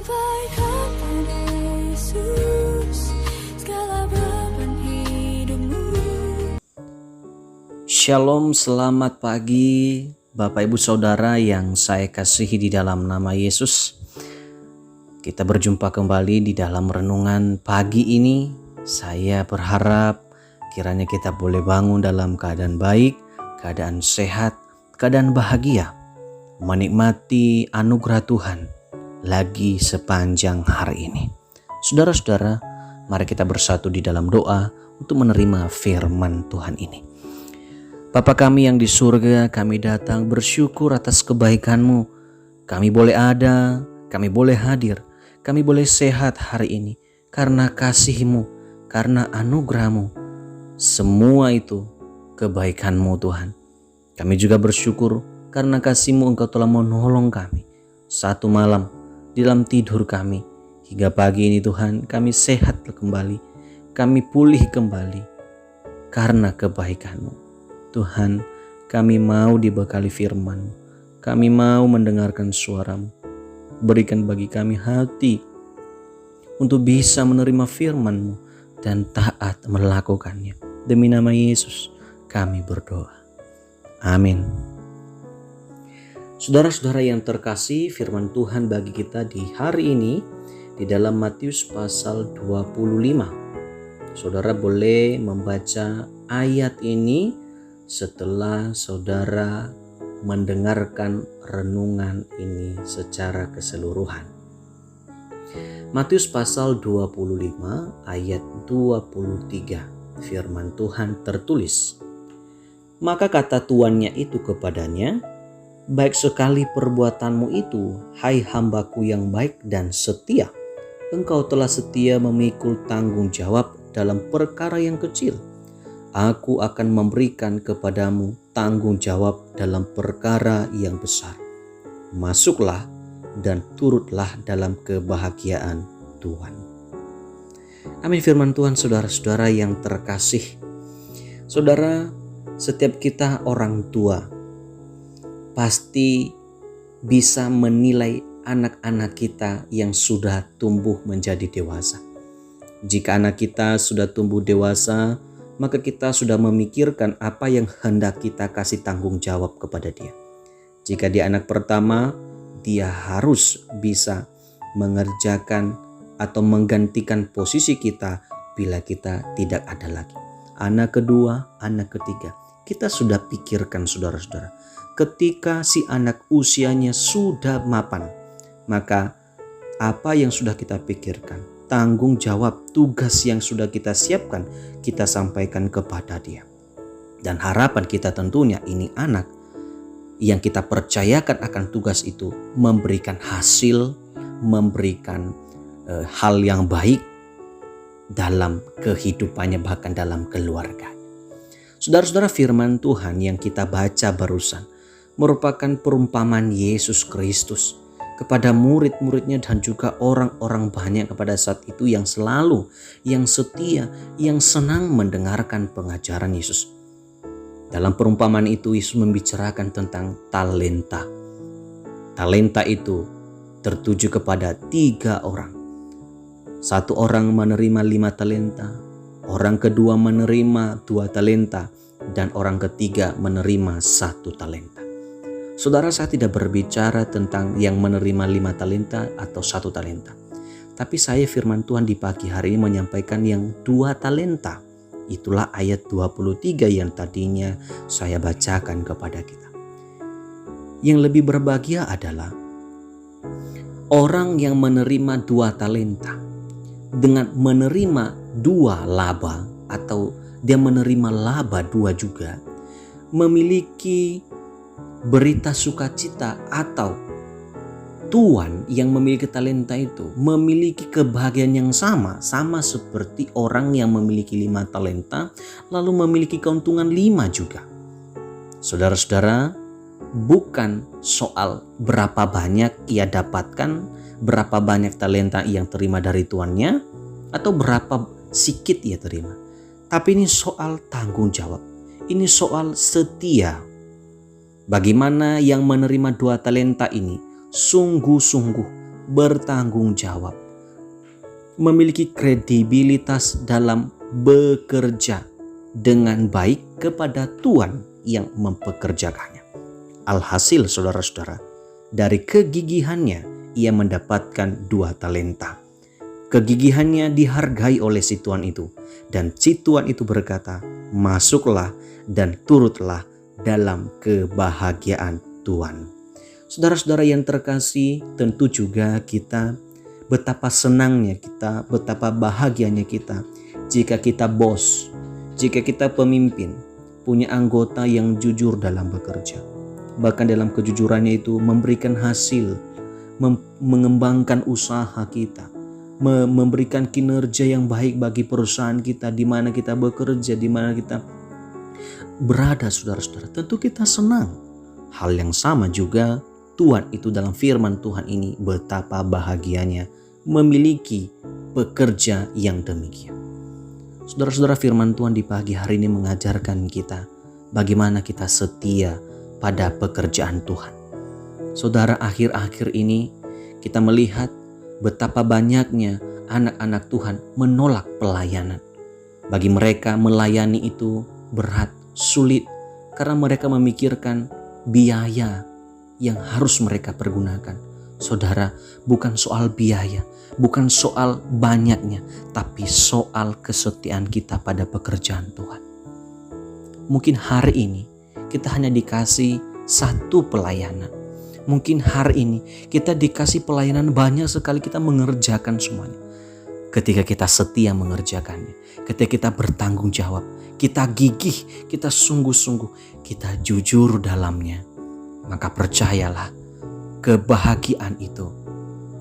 Sampaikan pada Yesus segala beban hidupmu. Shalom, selamat pagi Bapak Ibu Saudara yang saya kasihi di dalam nama Yesus. Kita berjumpa kembali di dalam renungan pagi ini. Saya berharap kiranya kita boleh bangun dalam keadaan baik, keadaan sehat, keadaan bahagia, menikmati anugerah Tuhan lagi sepanjang hari ini. Saudara-saudara, mari kita bersatu di dalam doa untuk menerima firman Tuhan ini. Bapa kami yang di surga, kami datang bersyukur atas kebaikan-Mu. Kami boleh ada, kami boleh hadir, kami boleh sehat hari ini karena kasih-Mu, karena anugerah-Mu. Semua itu kebaikan-Mu Tuhan. Kami juga bersyukur karena kasih-Mu Engkau telah menolong kami satu malam di dalam tidur kami. Hingga pagi ini Tuhan, kami sehat kembali, kami pulih kembali karena kebaikan-Mu. Tuhan, kami mau dibekali firman-Mu, kami mau mendengarkan suara-Mu. Berikan bagi kami hati untuk bisa menerima firman-Mu dan taat melakukannya. Demi nama Yesus kami berdoa. Amin. Saudara-saudara yang terkasih, firman Tuhan bagi kita di hari ini di dalam Matius pasal 25. Saudara boleh membaca ayat ini setelah saudara mendengarkan renungan ini secara keseluruhan. Matius pasal 25 ayat 23. Firman Tuhan tertulis, "Maka kata tuannya itu kepadanya, baik sekali perbuatanmu itu, hai hambaku yang baik dan setia. Engkau telah setia memikul tanggung jawab dalam perkara yang kecil. Aku akan memberikan kepadamu tanggung jawab dalam perkara yang besar. Masuklah dan turutlah dalam kebahagiaan Tuhan." Amin. Firman Tuhan, saudara-saudara yang terkasih. Saudara, setiap kita orang tua pasti bisa menilai anak-anak kita yang sudah tumbuh menjadi dewasa. Jika anak kita sudah tumbuh dewasa, maka kita sudah memikirkan apa yang hendak kita kasih tanggung jawab kepada dia. Jika dia anak pertama, dia harus bisa mengerjakan atau menggantikan posisi kita bila kita tidak ada lagi. Anak kedua, anak ketiga, kita sudah pikirkan saudara-saudara. Ketika si anak usianya sudah mapan, maka apa yang sudah kita pikirkan, tanggung jawab, tugas yang sudah kita siapkan, kita sampaikan kepada dia. Dan harapan kita tentunya ini anak yang kita percayakan akan tugas itu memberikan hasil, memberikan hal yang baik dalam kehidupannya, bahkan dalam keluarga. Saudara-saudara, firman Tuhan yang kita baca barusan merupakan perumpamaan Yesus Kristus kepada murid-muridnya dan juga orang-orang banyak pada saat itu yang selalu, yang setia, yang senang mendengarkan pengajaran Yesus. Dalam perumpamaan itu Yesus membicarakan tentang talenta. Talenta itu tertuju kepada 3 orang. Satu orang menerima 5 talenta, orang kedua menerima 2 talenta, dan orang ketiga menerima 1 talenta. Saudara, saya tidak berbicara tentang yang menerima 5 talenta atau 1 talenta. Tapi saya firman Tuhan di pagi hari ini menyampaikan yang 2 talenta. Itulah ayat 23 yang tadinya saya bacakan kepada kita. Yang lebih berbahagia adalah orang yang menerima 2 talenta dengan menerima 2 laba, atau dia menerima laba 2 juga, memiliki berita sukacita, atau tuan yang memiliki talenta itu memiliki kebahagiaan yang sama seperti orang yang memiliki 5 talenta lalu memiliki keuntungan 5 juga. Saudara-saudara, bukan soal berapa banyak ia dapatkan, berapa banyak talenta yang terima dari tuannya, atau berapa sedikit ia terima. Tapi ini soal tanggung jawab. Ini soal setia. Bagaimana yang menerima 2 talenta ini sungguh-sungguh bertanggung jawab, memiliki kredibilitas dalam bekerja dengan baik kepada Tuhan yang mempekerjakannya. Alhasil saudara-saudara, dari kegigihannya ia mendapatkan 2 talenta. Kegigihannya dihargai oleh si tuan itu, dan si tuan itu berkata, masuklah dan turutlah dalam kebahagiaan Tuhan. Saudara-saudara yang terkasih, tentu juga kita betapa senangnya kita, betapa bahagianya kita jika kita bos, jika kita pemimpin, punya anggota yang jujur dalam bekerja. Bahkan dalam kejujurannya itu memberikan hasil, mengembangkan usaha kita, memberikan kinerja yang baik bagi perusahaan kita, di mana kita bekerja, di mana kita berada, saudara-saudara. Tentu kita senang. Hal yang sama juga Tuhan itu dalam firman Tuhan ini, betapa bahagianya memiliki pekerja yang demikian. Saudara-saudara, firman Tuhan di pagi hari ini mengajarkan kita bagaimana kita setia pada pekerjaan Tuhan. Saudara, akhir-akhir ini kita melihat betapa banyaknya anak-anak Tuhan menolak pelayanan. Bagi mereka melayani itu berat, sulit, karena mereka memikirkan biaya yang harus mereka pergunakan. Saudara, bukan soal biaya, bukan soal banyaknya, tapi soal kesetiaan kita pada pekerjaan Tuhan. Mungkin hari ini kita hanya dikasih 1 pelayanan. Mungkin hari ini kita dikasih pelayanan banyak sekali, kita mengerjakan semuanya. Ketika kita setia mengerjakannya, ketika kita bertanggung jawab, kita gigih, kita sungguh-sungguh, kita jujur dalamnya, maka percayalah, kebahagiaan itu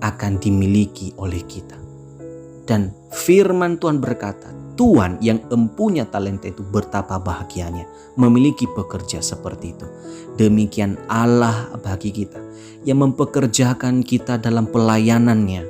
akan dimiliki oleh kita. Dan firman Tuhan berkata, Tuhan yang empunya talenta itu betapa bahagianya memiliki pekerja seperti itu. Demikian Allah bagi kita yang mempekerjakan kita dalam pelayanannya.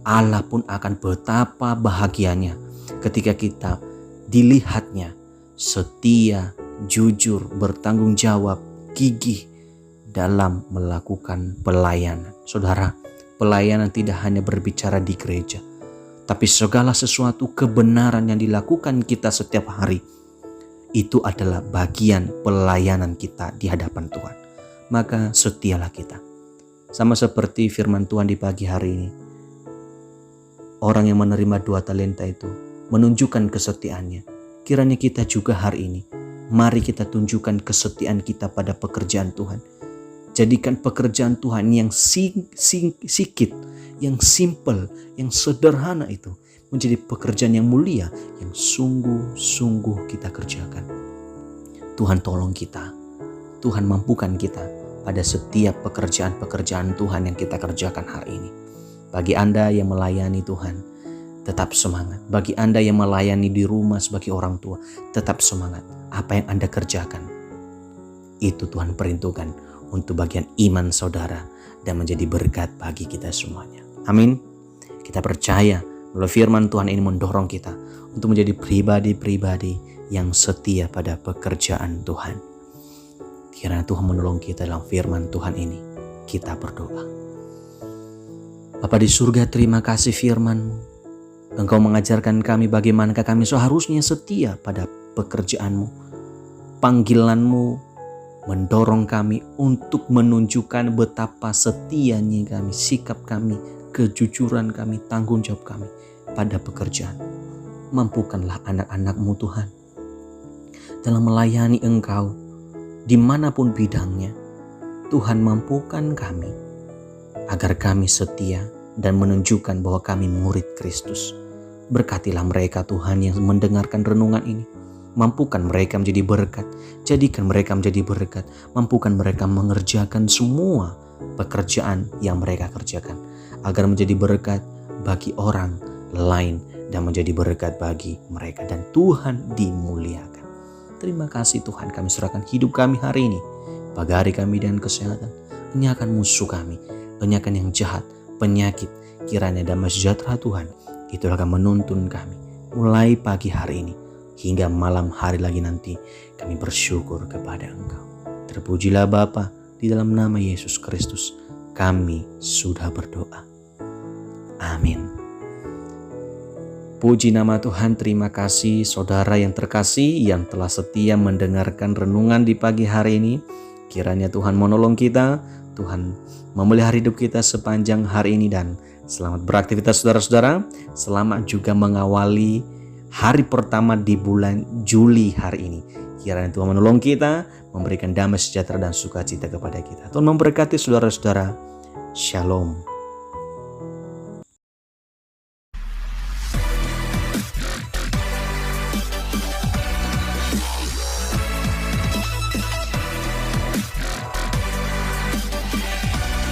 Allah pun akan betapa bahagianya ketika kita dilihatnya setia, jujur, bertanggung jawab, gigih dalam melakukan pelayanan. Saudara, pelayanan tidak hanya berbicara di gereja, tapi segala sesuatu kebenaran yang dilakukan kita setiap hari itu adalah bagian pelayanan kita di hadapan Tuhan. Maka setialah kita. Sama seperti firman Tuhan di pagi hari ini. Orang yang menerima 2 talenta itu menunjukkan kesetiaannya. Kiranya kita juga hari ini, mari kita tunjukkan kesetiaan kita pada pekerjaan Tuhan. Jadikan pekerjaan Tuhan yang sikit, yang simple, yang sederhana itu menjadi pekerjaan yang mulia, yang sungguh-sungguh kita kerjakan. Tuhan tolong kita, Tuhan mampukan kita pada setiap pekerjaan-pekerjaan Tuhan yang kita kerjakan hari ini. Bagi Anda yang melayani Tuhan, tetap semangat. Bagi Anda yang melayani di rumah sebagai orang tua, tetap semangat. Apa yang Anda kerjakan, itu Tuhan peruntukkan untuk bagian iman saudara dan menjadi berkat bagi kita semuanya. Amin. Kita percaya bahwa firman Tuhan ini mendorong kita untuk menjadi pribadi-pribadi yang setia pada pekerjaan Tuhan. Kiranya Tuhan menolong kita dalam firman Tuhan ini. Kita berdoa. Bapa di surga, terima kasih firman-Mu. Engkau mengajarkan kami bagaimanakah kami seharusnya setia pada pekerjaan-Mu. Panggilan-Mu mendorong kami untuk menunjukkan betapa setianya kami, sikap kami, kejujuran kami, tanggung jawab kami pada pekerjaan. Mampukanlah anak-anak-Mu Tuhan dalam melayani Engkau dimanapun bidangnya. Tuhan, mampukan kami agar kami setia dan menunjukkan bahwa kami murid Kristus. Berkatilah mereka Tuhan yang mendengarkan renungan ini. Mampukan mereka menjadi berkat. Jadikan mereka menjadi berkat. Mampukan mereka mengerjakan semua pekerjaan yang mereka kerjakan, agar menjadi berkat bagi orang lain dan menjadi berkat bagi mereka. Dan Tuhan dimuliakan. Terima kasih Tuhan, kami serahkan hidup kami hari ini. Pagari kami dengan kesehatan. Enyahkan musuh kami. Enyahkan yang jahat, penyakit. Kiranya damai sejahtera Tuhan itu akan menuntun kami mulai pagi hari ini hingga malam hari lagi nanti. Kami bersyukur kepada Engkau. Terpujilah Bapa, di dalam nama Yesus Kristus kami sudah berdoa. Amin. Puji nama Tuhan, terima kasih saudara yang terkasih yang telah setia mendengarkan renungan di pagi hari ini. Kiranya Tuhan menolong kita, Tuhan memelihara hidup kita sepanjang hari ini, dan selamat beraktivitas saudara-saudara. Selamat juga mengawali hari pertama di bulan Juli hari ini. Kiranya Tuhan menolong kita, memberikan damai sejahtera dan sukacita kepada kita. Tuhan memberkati saudara-saudara. Shalom.